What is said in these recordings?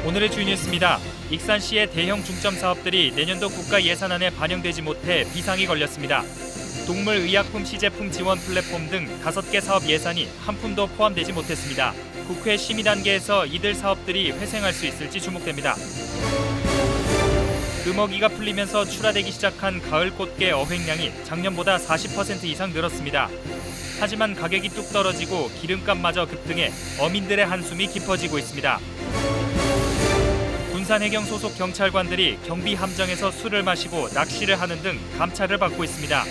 오늘의 주요 뉴스입니다. 익산시의 대형 중점 사업들이 내년도 국가 예산안에 반영되지 못해 비상이 걸렸습니다. 동물의약품 시제품 지원 플랫폼 등 5개 사업 예산이 한 푼도 포함되지 못했습니다. 국회 심의 단계에서 이들 사업들이 회생할 수 있을지 주목됩니다. 금어기가 풀리면서 출하되기 시작한 가을 꽃게 어획량이 작년보다 40% 이상 늘었습니다. 하지만 가격이 뚝 떨어지고 기름값마저 급등해 어민들의 한숨이 깊어지고 있습니다. 군산해경 소속 경찰관들이 경비 함정에서 술을 마시고 낚시를 하는 등 감찰을 받고 있습니다.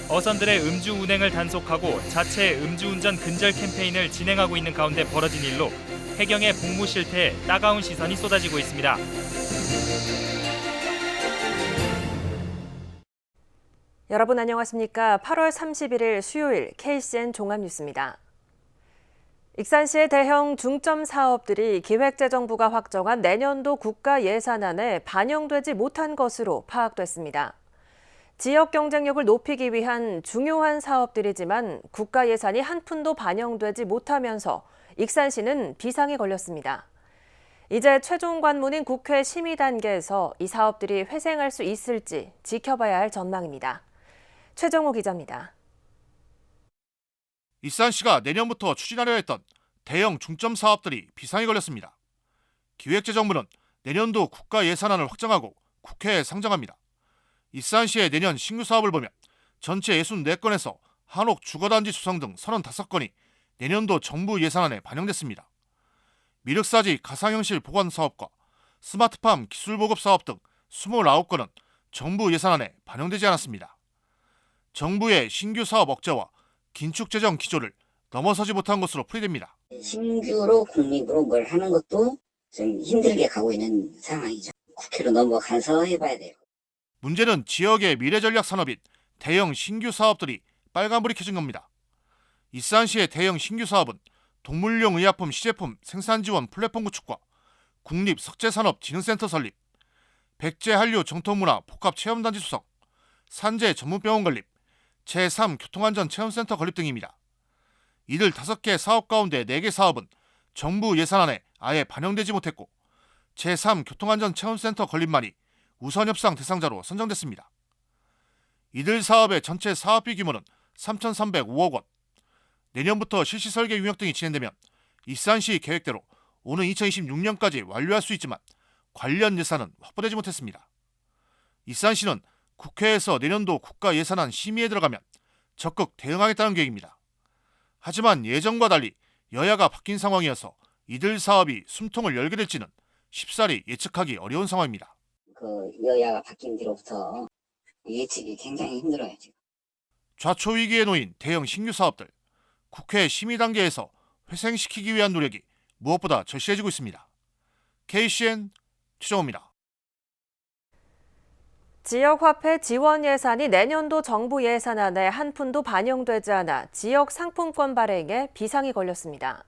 어선들의 음주 운행을 단속하고 자체 음주운전 근절 캠페인을 진행하고 있는 가운데 벌어진 일로 해경의 복무 실태에 따가운 시선이 쏟아지고 있습니다. 여러분 안녕하십니까? 8월 31일 수요일 KCN 종합뉴스입니다. 익산시의 대형 중점 사업들이 기획재정부가 확정한 내년도 국가 예산안에 반영되지 못한 것으로 파악됐습니다. 지역 경쟁력을 높이기 위한 중요한 사업들이지만 국가 예산이 한 푼도 반영되지 못하면서 익산시는 비상이 걸렸습니다. 이제 최종 관문인 국회 심의 단계에서 이 사업들이 회생할 수 있을지 지켜봐야 할 전망입니다. 최정호 기자입니다. 익산시가 내년부터 추진하려 했던 대형 중점 사업들이 비상이 걸렸습니다. 기획재정부는 내년도 국가 예산안을 확정하고 국회에 상정합니다. 익산시의 내년 신규 사업을 보면 전체 64건에서 한옥 주거단지 수성 등 35건이 내년도 정부 예산안에 반영됐습니다. 미륵사지 가상현실 보건 사업과 스마트팜 기술보급 사업 등 29건은 정부 예산안에 반영되지 않았습니다. 정부의 신규 사업 억제와 긴축 재정 기조를 넘어서지 못한 것으로 풀이됩니다. 신규로 국립으로 뭘 하는 것도 좀 힘들게 가고 있는 상황이죠. 국회로 넘어가서 해봐야 돼요. 문제는 지역의 미래전략 산업인 대형 신규 사업들이 빨간불이 켜진 겁니다. 익산시의 대형 신규 사업은 동물용 의약품 시제품 생산 지원 플랫폼 구축과 국립석재산업진흥센터 설립, 백제 한류 정통문화 복합체험단지 수성, 산재 전문병원 건립, 제3 교통안전체험센터 건립 등입니다. 이들 5개 사업 가운데 4개 사업은 정부 예산안에 아예 반영되지 못했고 제3 교통안전체험센터 건립만이 우선협상 대상자로 선정됐습니다. 이들 사업의 전체 사업비 규모는 3,305억 원. 내년부터 실시 설계 용역 등이 진행되면 익산시 계획대로 오는 2026년까지 완료할 수 있지만 관련 예산은 확보되지 못했습니다. 익산시는 국회에서 내년도 국가 예산안 심의에 들어가면 적극 대응하겠다는 계획입니다. 하지만 예정과 달리 여야가 바뀐 상황이어서 이들 사업이 숨통을 열게 될지는 쉽사리 예측하기 어려운 상황입니다. 여야가 바뀐 뒤로부터 예측이 굉장히 힘들어요, 지금. 좌초 위기에 놓인 대형 신규 사업들, 국회 심의 단계에서 회생시키기 위한 노력이 무엇보다 절실해지고 있습니다. KCN 최정호입니다. 지역화폐 지원 예산이 내년도 정부 예산안에 한 푼도 반영되지 않아 지역 상품권 발행에 비상이 걸렸습니다.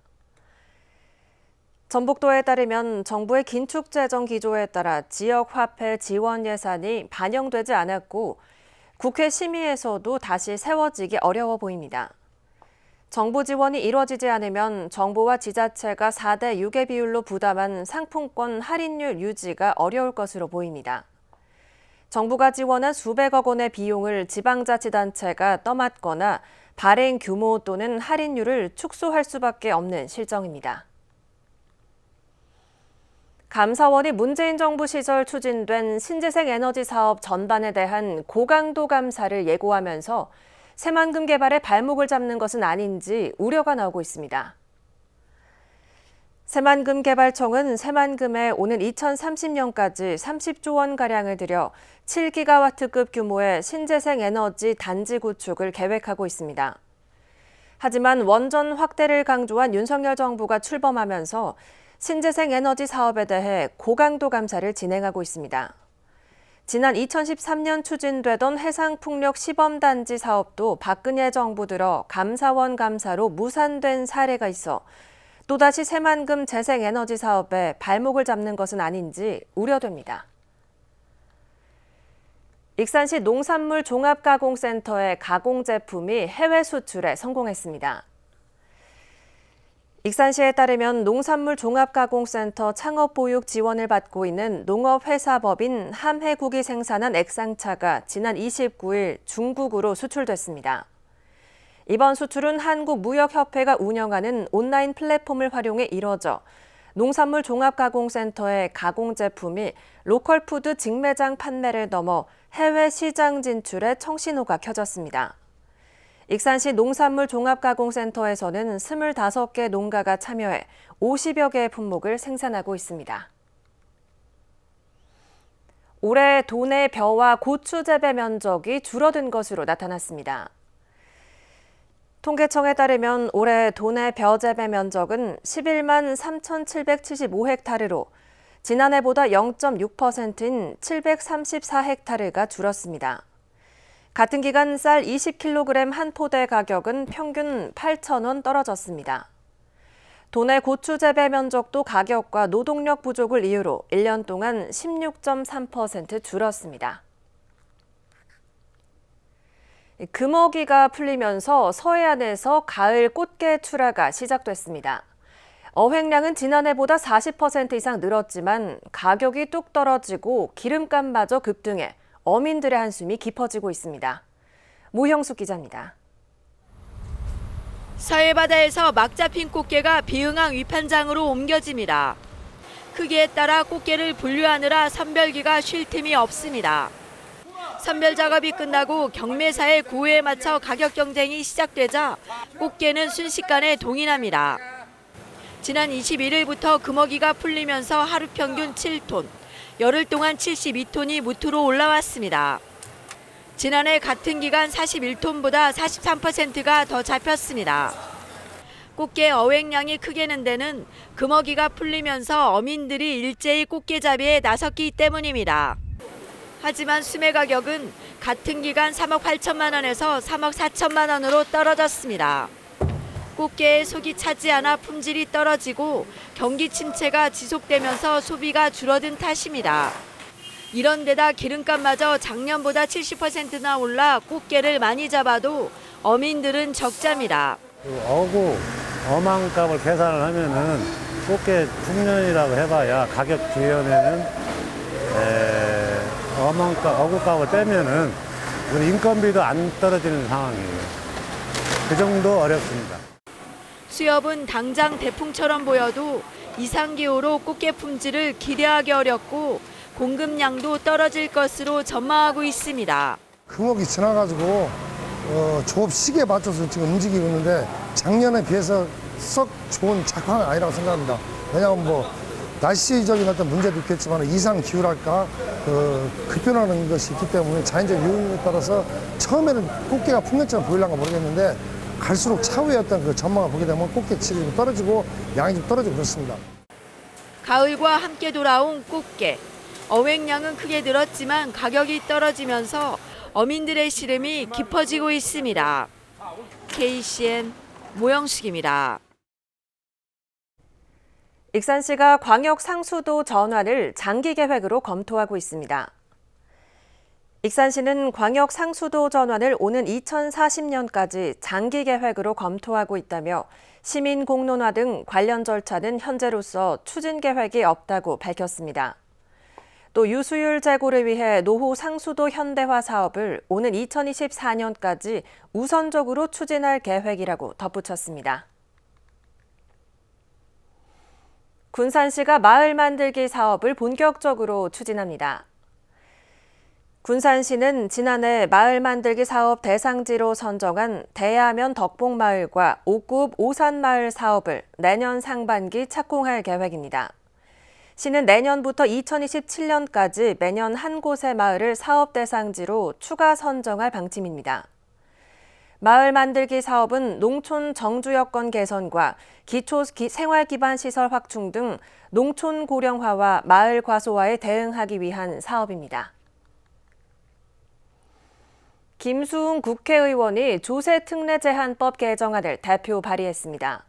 전북도에 따르면 정부의 긴축 재정 기조에 따라 지역화폐 지원 예산이 반영되지 않았고 국회 심의에서도 다시 세워지기 어려워 보입니다. 정부 지원이 이뤄지지 않으면 정부와 지자체가 4대 6의 비율로 부담한 상품권 할인율 유지가 어려울 것으로 보입니다. 정부가 지원한 수백억 원의 비용을 지방자치단체가 떠맡거나 발행 규모 또는 할인율을 축소할 수밖에 없는 실정입니다. 감사원이 문재인 정부 시절 추진된 신재생 에너지 사업 전반에 대한 고강도 감사를 예고하면서 새만금 개발에 발목을 잡는 것은 아닌지 우려가 나오고 있습니다. 새만금 개발청은 새만금에 오는 2030년까지 30조 원가량을 들여 7기가와트급 규모의 신재생 에너지 단지 구축을 계획하고 있습니다. 하지만 원전 확대를 강조한 윤석열 정부가 출범하면서 신재생 에너지 사업에 대해 고강도 감사를 진행하고 있습니다. 지난 2013년 추진되던 해상풍력 시범단지 사업도 박근혜 정부 들어 감사원 감사로 무산된 사례가 있어 또다시 새만금 재생에너지 사업에 발목을 잡는 것은 아닌지 우려됩니다. 익산시 농산물 종합가공센터의 가공 제품이 해외 수출에 성공했습니다. 익산시에 따르면 농산물 종합가공센터 창업보육 지원을 받고 있는 농업회사법인 함해국이 생산한 액상차가 지난 29일 중국으로 수출됐습니다. 이번 수출은 한국무역협회가 운영하는 온라인 플랫폼을 활용해 이뤄져 농산물 종합가공센터의 가공 제품이 로컬푸드 직매장 판매를 넘어 해외 시장 진출에 청신호가 켜졌습니다. 익산시 농산물 종합가공센터에서는 25개 농가가 참여해 50여 개의 품목을 생산하고 있습니다. 올해 도내 벼와 고추 재배 면적이 줄어든 것으로 나타났습니다. 통계청에 따르면 올해 도내 벼 재배 면적은 11만 3,775헥타르로 지난해보다 0.6%인 734헥타르가 줄었습니다. 같은 기간 쌀 20kg 한 포대 가격은 평균 8,000원 떨어졌습니다. 도내 고추 재배 면적도 가격과 노동력 부족을 이유로 1년 동안 16.3% 줄었습니다. 금어기가 풀리면서 서해안에서 가을 꽃게 출하가 시작됐습니다. 어획량은 지난해보다 40% 이상 늘었지만 가격이 뚝 떨어지고 기름값마저 급등해 어민들의 한숨이 깊어지고 있습니다. 모형숙 기자입니다. 서해바다에서 막 잡힌 꽃게가 비흥항 위판장으로 옮겨집니다. 크기에 따라 꽃게를 분류하느라 선별기가 쉴 틈이 없습니다. 선별 작업이 끝나고 경매사의 구호에 맞춰 가격 경쟁이 시작되자 꽃게는 순식간에 동인합니다. 지난 21일부터 금어기가 풀리면서 하루 평균 7톤, 열흘 동안 72톤이 무트로 올라왔습니다. 지난해 같은 기간 41톤보다 43%가 더 잡혔습니다. 꽃게 어획량이 크게 는 데는 금어기가 풀리면서 어민들이 일제히 꽃게잡이에 나섰기 때문입니다. 하지만 수매 가격은 같은 기간 3억 8천만 원에서 3억 4천만 원으로 떨어졌습니다. 꽃게의 속이 차지 않아 품질이 떨어지고 경기 침체가 지속되면서 소비가 줄어든 탓입니다. 이런 데다 기름값마저 작년보다 70%나 올라 꽃게를 많이 잡아도 어민들은 적자입니다. 어구, 어망값을 계산을 하면은 꽃게 풍년이라고 해봐야 가격 지연에는 어구값을 빼면은 우리 인건비도 안 떨어지는 상황이에요. 그 정도 어렵습니다. 수협은 당장 대풍처럼 보여도 이상기후로 꽃게 품질을 기대하기 어렵고 공급량도 떨어질 것으로 전망하고 있습니다. 금옥이 지나가지고 조업 시기에 맞춰서 지금 움직이고 있는데 작년에 비해서 썩 좋은 작황은 아니라고 생각합니다. 왜냐하면 뭐 날씨적인 어떤 문제도 있겠지만 이상 기후랄까 급변하는 것이 있기 때문에 자연적 요인에 따라서 처음에는 꽃게가 풍년처럼 보이려나 모르겠는데 갈수록 차후에 어떤 그 전망을 보게 되면 꽃게 질이 좀 떨어지고 양이 좀 떨어지고 그렇습니다. 가을과 함께 돌아온 꽃게. 어획량은 크게 늘었지만 가격이 떨어지면서 어민들의 시름이 깊어지고 있습니다. KCN 모형숙입니다. 익산시가 광역 상수도 전환을 장기 계획으로 검토하고 있습니다. 익산시는 광역 상수도 전환을 오는 2040년까지 장기 계획으로 검토하고 있다며 시민 공론화 등 관련 절차는 현재로서 추진 계획이 없다고 밝혔습니다. 또 유수율 제고를 위해 노후 상수도 현대화 사업을 오는 2024년까지 우선적으로 추진할 계획이라고 덧붙였습니다. 군산시가 마을 만들기 사업을 본격적으로 추진합니다. 군산시는 지난해 마을 만들기 사업 대상지로 선정한 대야면 덕봉마을과 옥구읍 오산마을 사업을 내년 상반기 착공할 계획입니다. 시는 내년부터 2027년까지 매년 한 곳의 마을을 사업 대상지로 추가 선정할 방침입니다. 마을 만들기 사업은 농촌 정주 여건 개선과 기초 생활 기반 시설 확충 등 농촌 고령화와 마을 과소화에 대응하기 위한 사업입니다. 김수웅 국회의원이 조세 특례 제한법 개정안을 대표 발의했습니다.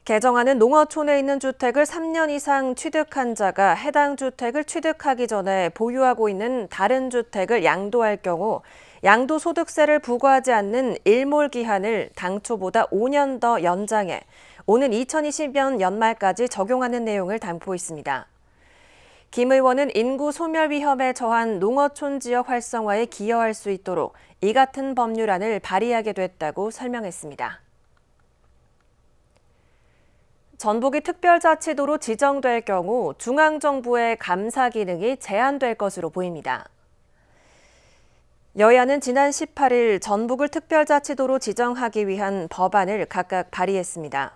개정안은 농어촌에 있는 주택을 3년 이상 취득한 자가 해당 주택을 취득하기 전에 보유하고 있는 다른 주택을 양도할 경우 양도소득세를 부과하지 않는 일몰 기한을 당초보다 5년 더 연장해 오는 2020년 연말까지 적용하는 내용을 담고 있습니다. 김 의원은 인구 소멸 위험에 처한 농어촌 지역 활성화에 기여할 수 있도록 이 같은 법률안을 발의하게 됐다고 설명했습니다. 전북이 특별자치도로 지정될 경우 중앙정부의 감사 기능이 제한될 것으로 보입니다. 여야는 지난 18일 전북을 특별자치도로 지정하기 위한 법안을 각각 발의했습니다.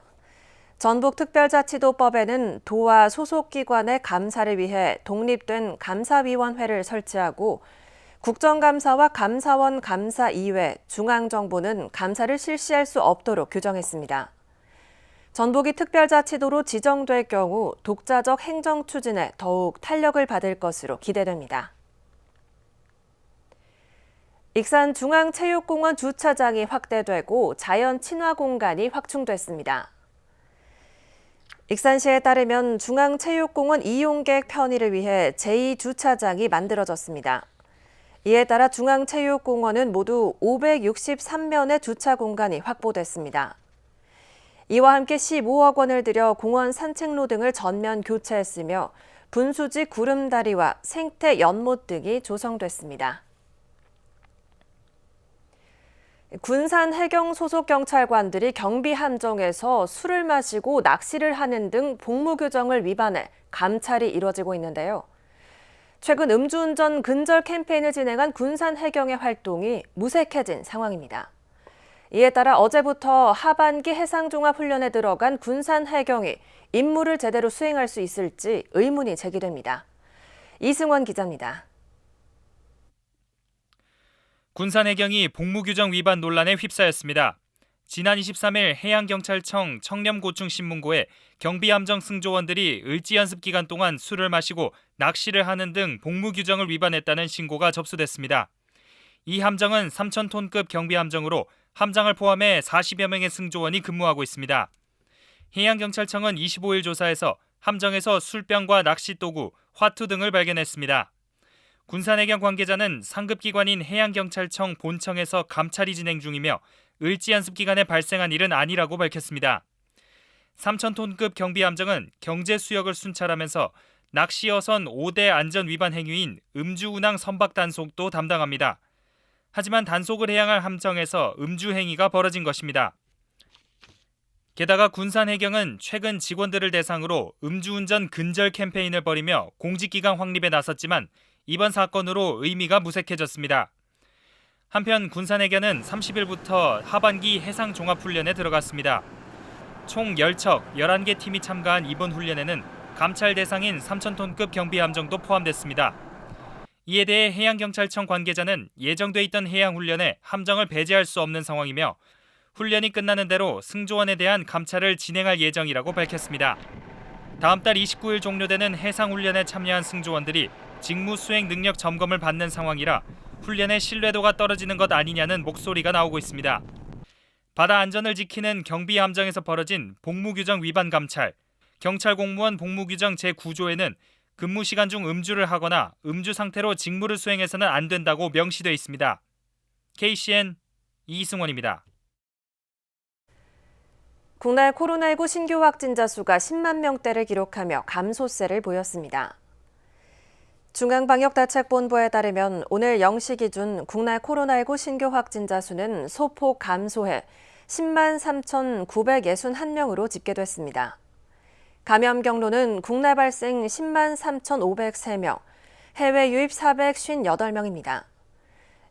전북특별자치도법에는 도와 소속기관의 감사를 위해 독립된 감사위원회를 설치하고 국정감사와 감사원 감사 이외 중앙정부는 감사를 실시할 수 없도록 규정했습니다. 전북이 특별자치도로 지정될 경우 독자적 행정 추진에 더욱 탄력을 받을 것으로 기대됩니다. 익산 중앙체육공원 주차장이 확대되고 자연 친화 공간이 확충됐습니다. 익산시에 따르면 중앙체육공원 이용객 편의를 위해 제2주차장이 만들어졌습니다. 이에 따라 중앙체육공원은 모두 563면의 주차 공간이 확보됐습니다. 이와 함께 15억 원을 들여 공원 산책로 등을 전면 교체했으며 분수지 구름다리와 생태 연못 등이 조성됐습니다. 군산 해경 소속 경찰관들이 경비 함정에서 술을 마시고 낚시를 하는 등 복무 규정을 위반해 감찰이 이뤄지고 있는데요. 최근 음주운전 근절 캠페인을 진행한 군산 해경의 활동이 무색해진 상황입니다. 이에 따라 어제부터 하반기 해상종합훈련에 들어간 군산 해경이 임무를 제대로 수행할 수 있을지 의문이 제기됩니다. 이승원 기자입니다. 군산 해경이 복무규정 위반 논란에 휩싸였습니다. 지난 23일 해양경찰청 청렴고충신문고에 경비함정 승조원들이 을지연습 기간 동안 술을 마시고 낚시를 하는 등 복무규정을 위반했다는 신고가 접수됐습니다. 이 함정은 3,000톤급 경비함정으로 함장을 포함해 40여 명의 승조원이 근무하고 있습니다. 해양경찰청은 25일 조사에서 함정에서 술병과 낚싯도구, 화투 등을 발견했습니다. 군산해경 관계자는 상급기관인 해양경찰청 본청에서 감찰이 진행 중이며 을지연습 기간에 발생한 일은 아니라고 밝혔습니다. 3,000톤급 경비함정은 경제수역을 순찰하면서 낚시어선 5대 안전 위반 행위인 음주운항 선박 단속도 담당합니다. 하지만 단속을 해야 할 함정에서 음주 행위가 벌어진 것입니다. 게다가 군산해경은 최근 직원들을 대상으로 음주운전 근절 캠페인을 벌이며 공직기강 확립에 나섰지만 이번 사건으로 의미가 무색해졌습니다. 한편 군산해경은 30일부터 하반기 해상종합훈련에 들어갔습니다. 총 10척, 11개 팀이 참가한 이번 훈련에는 감찰 대상인 3,000톤급 경비함정도 포함됐습니다. 이에 대해 해양경찰청 관계자는 예정돼 있던 해양훈련에 함정을 배제할 수 없는 상황이며 훈련이 끝나는 대로 승조원에 대한 감찰을 진행할 예정이라고 밝혔습니다. 다음 달 29일 종료되는 해상훈련에 참여한 승조원들이 직무 수행 능력 점검을 받는 상황이라 훈련의 신뢰도가 떨어지는 것 아니냐는 목소리가 나오고 있습니다. 바다 안전을 지키는 경비 함정에서 벌어진 복무규정 위반 감찰, 경찰 공무원 복무규정 제9조에는 근무 시간 중 음주를 하거나 음주 상태로 직무를 수행해서는 안 된다고 명시되어 있습니다. KCN 이승원입니다. 국내 코로나19 신규 확진자 수가 10만 명대를 기록하며 감소세를 보였습니다. 중앙방역대책본부에 따르면 오늘 0시 기준 국내 코로나19 신규 확진자 수는 소폭 감소해 10만 3,961명으로 집계됐습니다. 감염 경로는 국내 발생 10만 3,503명, 해외 유입 458명입니다.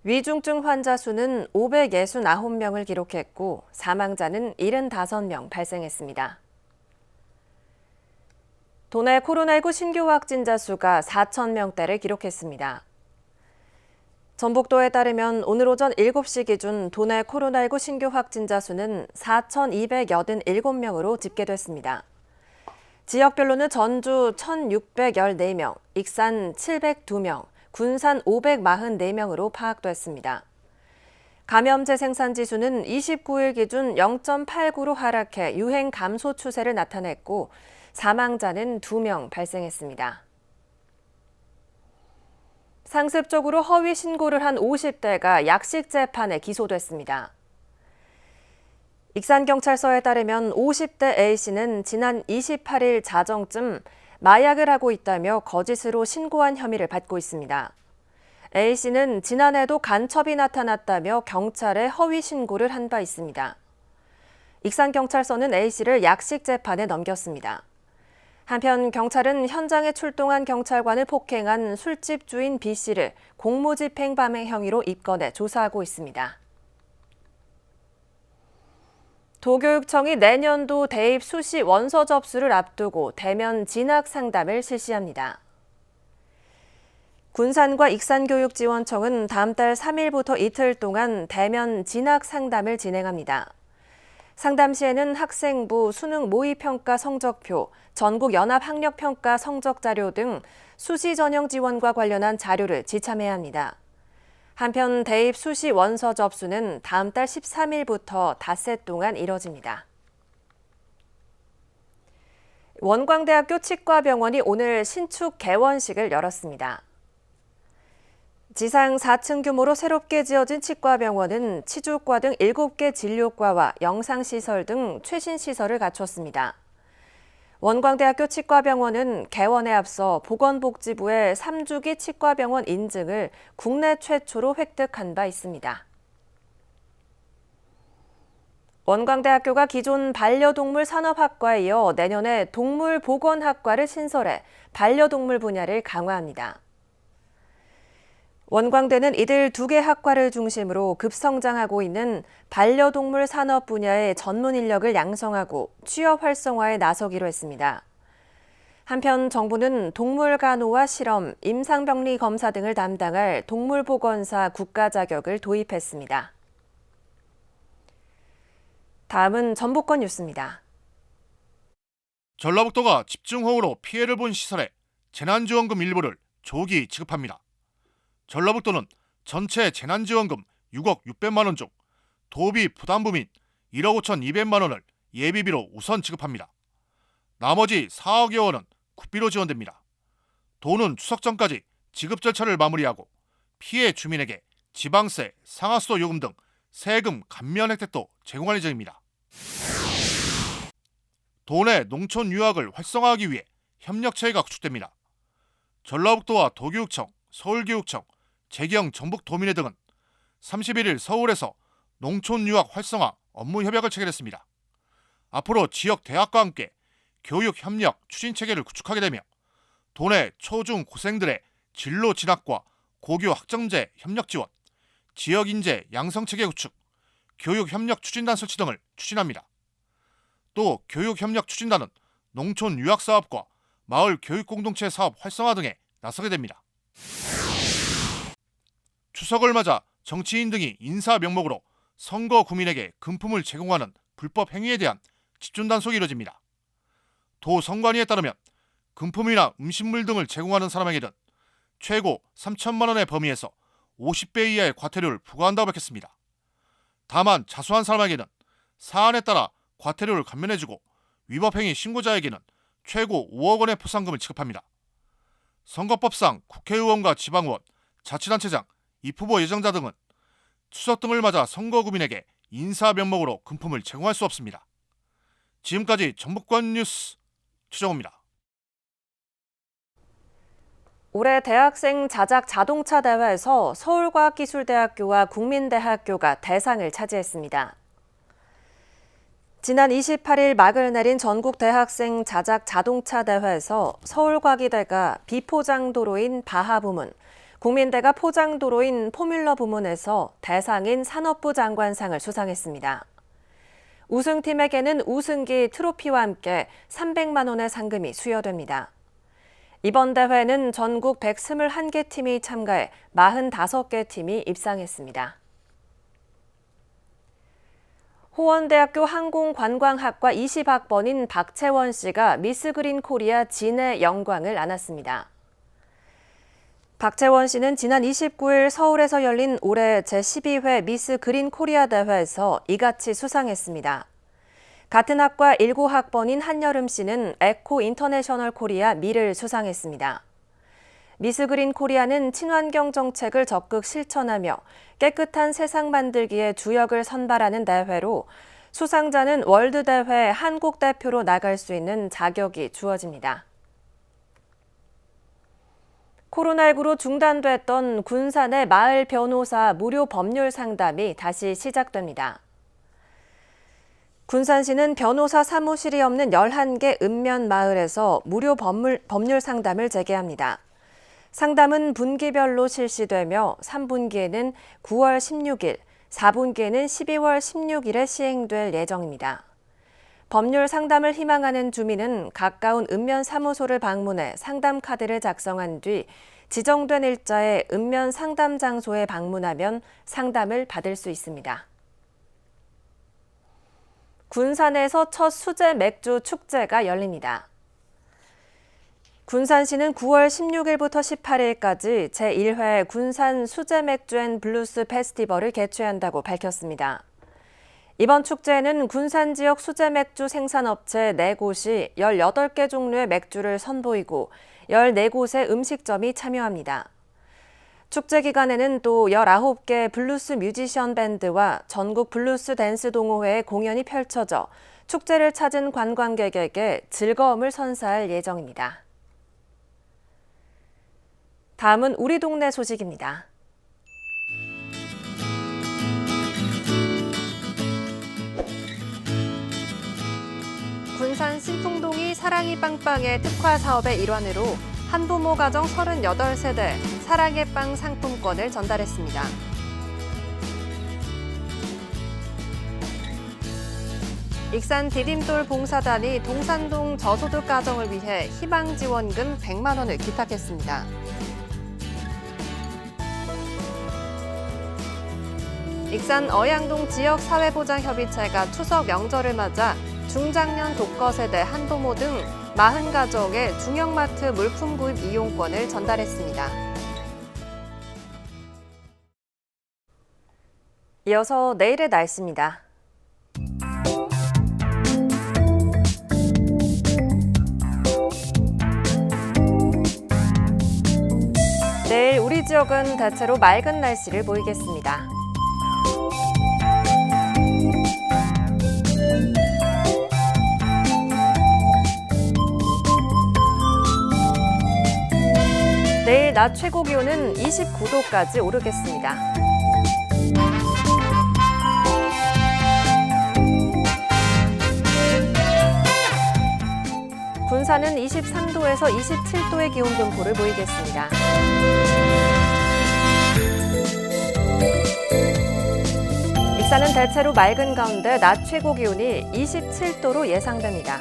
위중증 환자 수는 569명을 기록했고 사망자는 75명 발생했습니다. 도내 코로나19 신규 확진자 수가 4,000명대를 기록했습니다. 전북도에 따르면 오늘 오전 7시 기준 도내 코로나19 신규 확진자 수는 4,287명으로 집계됐습니다. 지역별로는 전주 1,614명, 익산 702명, 군산 544명으로 파악됐습니다. 감염 재생산 지수는 29일 기준 0.89로 하락해 유행 감소 추세를 나타냈고 사망자는 2명 발생했습니다. 상습적으로 허위 신고를 한 50대가 약식 재판에 기소됐습니다. 익산경찰서에 따르면 50대 A씨는 지난 28일 자정쯤 마약을 하고 있다며 거짓으로 신고한 혐의를 받고 있습니다. A씨는 지난해도 간첩이 나타났다며 경찰에 허위 신고를 한 바 있습니다. 익산경찰서는 A씨를 약식 재판에 넘겼습니다. 한편 경찰은 현장에 출동한 경찰관을 폭행한 술집 주인 B씨를 공무집행 밤행 혐의로 입건해 조사하고 있습니다. 도교육청이 내년도 대입 수시 원서 접수를 앞두고 대면 진학 상담을 실시합니다. 군산과 익산교육지원청은 다음 달 3일부터 이틀 동안 대면 진학 상담을 진행합니다. 상담 시에는 학생부 수능 모의평가 성적표, 전국연합학력평가 성적자료 등 수시 전형 지원과 관련한 자료를 지참해야 합니다. 한편 대입 수시 원서 접수는 다음 달 13일부터 닷새 동안 이뤄집니다. 원광대학교 치과병원이 오늘 신축 개원식을 열었습니다. 지상 4층 규모로 새롭게 지어진 치과병원은 치주과 등 7개 진료과와 영상시설 등 최신 시설을 갖췄습니다. 원광대학교 치과병원은 개원에 앞서 보건복지부의 3주기 치과병원 인증을 국내 최초로 획득한 바 있습니다. 원광대학교가 기존 반려동물 산업학과에 이어 내년에 동물보건학과를 신설해 반려동물 분야를 강화합니다. 원광대는 이들 2개 학과를 중심으로 급성장하고 있는 반려동물 산업 분야의 전문 인력을 양성하고 취업 활성화에 나서기로 했습니다. 한편 정부는 동물 간호와 실험, 임상병리 검사 등을 담당할 동물보건사 국가 자격을 도입했습니다. 다음은 전북권 뉴스입니다. 전라북도가 집중호우로 피해를 본 시설에 재난지원금 일부를 조기 지급합니다. 전라북도는 전체 재난지원금 6억 600만 원 중 도비 부담부민 1억 5,200만 원을 예비비로 우선 지급합니다. 나머지 4억여 원은 국비로 지원됩니다. 도는 추석 전까지 지급 절차를 마무리하고 피해 주민에게 지방세, 상하수도 요금 등 세금 감면 혜택도 제공할 예정입니다. 도내 농촌 유학을 활성화하기 위해 협력체계가 구축됩니다. 전라북도와 도교육청, 서울교육청, 재경 전북도민회 등은 31일 서울에서 농촌 유학 활성화 업무 협약을 체결했습니다. 앞으로 지역 대학과 함께 교육 협력 추진 체계를 구축하게 되며 도내 초중 고생들의 진로 진학과 고교 학점제 협력 지원, 지역 인재 양성 체계 구축, 교육 협력 추진단 설치 등을 추진합니다. 또 교육 협력 추진단은 농촌 유학 사업과 마을 교육 공동체 사업 활성화 등에 나서게 됩니다. 추석을 맞아 정치인 등이 인사 명목으로 선거 구민에게 금품을 제공하는 불법 행위에 대한 집중 단속이 이뤄집니다. 도 선관위에 따르면 금품이나 음식물 등을 제공하는 사람에게는 최고 3천만 원의 범위에서 50배 이하의 과태료를 부과한다고 밝혔습니다. 다만 자수한 사람에게는 사안에 따라 과태료를 감면해주고 위법행위 신고자에게는 최고 5억 원의 포상금을 지급합니다. 선거법상 국회의원과 지방의원, 자치단체장, 입후보 예정자 등은 추석 등을 맞아 선거구민에게 인사 면목으로 금품을 제공할 수 없습니다. 지금까지 전북권 뉴스 최정호입니다. 올해 대학생 자작 자동차 대회에서 서울과학기술대학교와 국민대학교가 대상을 차지했습니다. 지난 28일 막을 내린 전국 대학생 자작 자동차 대회에서 서울과기대가 비포장도로인 바하 부문, 국민대가 포장도로인 포뮬러 부문에서 대상인 산업부 장관상을 수상했습니다. 우승팀에게는 우승기 트로피와 함께 300만 원의 상금이 수여됩니다. 이번 대회는 전국 121개 팀이 참가해 45개 팀이 입상했습니다. 호원대학교 항공관광학과 20학번인 박채원 씨가 미스 그린 코리아 진의 영광을 안았습니다. 박채원 씨는 지난 29일 서울에서 열린 올해 제12회 미스 그린 코리아 대회에서 이같이 수상했습니다. 같은 학과 19학번인 한여름 씨는 에코 인터내셔널 코리아 미를 수상했습니다. 미스 그린 코리아는 친환경 정책을 적극 실천하며 깨끗한 세상 만들기에 주역을 선발하는 대회로 수상자는 월드대회 한국 대표로 나갈 수 있는 자격이 주어집니다. 코로나19로 중단됐던 군산의 마을 변호사 무료 법률 상담이 다시 시작됩니다. 군산시는 변호사 사무실이 없는 11개 읍면 마을에서 무료 법률 상담을 재개합니다. 상담은 분기별로 실시되며 3분기에는 9월 16일, 4분기에는 12월 16일에 시행될 예정입니다. 법률 상담을 희망하는 주민은 가까운 읍면 사무소를 방문해 상담 카드를 작성한 뒤 지정된 일자에 읍면 상담 장소에 방문하면 상담을 받을 수 있습니다. 군산에서 첫 수제 맥주 축제가 열립니다. 군산시는 9월 16일부터 18일까지 제1회 군산 수제 맥주 앤 블루스 페스티벌을 개최한다고 밝혔습니다. 이번 축제에는 군산 지역 수제 맥주 생산업체 4곳이 18개 종류의 맥주를 선보이고 14곳의 음식점이 참여합니다. 축제 기간에는 또 19개 블루스 뮤지션 밴드와 전국 블루스 댄스 동호회의 공연이 펼쳐져 축제를 찾은 관광객에게 즐거움을 선사할 예정입니다. 다음은 우리 동네 소식입니다. 군산 신풍동이 사랑이 빵빵의 특화 사업의 일환으로 한부모 가정 38세대 사랑의 빵 상품권을 전달했습니다. 익산 디딤돌 봉사단이 동산동 저소득 가정을 위해 희망 지원금 100만 원을 기탁했습니다. 익산 어양동 지역사회보장협의체가 추석 명절을 맞아 중장년 독거세대 한부모 등 40가정에 중형마트 물품 구입 이용권을 전달했습니다. 이어서 내일의 날씨입니다. 내일 우리 지역은 대체로 맑은 날씨를 보이겠습니다. 내일 낮 최고 기온은 29도까지 오르겠습니다. 군산은 23도에서 27도의 기온 분포를 보이겠습니다. 익산은 대체로 맑은 가운데 낮 최고 기온이 27도로 예상됩니다.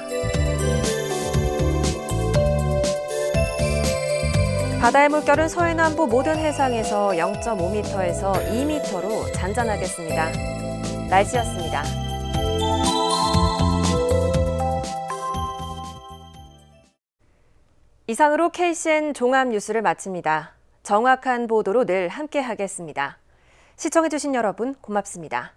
바다의 물결은 서해남부 모든 해상에서 0.5m에서 2m로 잔잔하겠습니다. 날씨였습니다. 이상으로 KCN 종합 뉴스를 마칩니다. 정확한 보도로 늘 함께하겠습니다. 시청해주신 여러분 고맙습니다.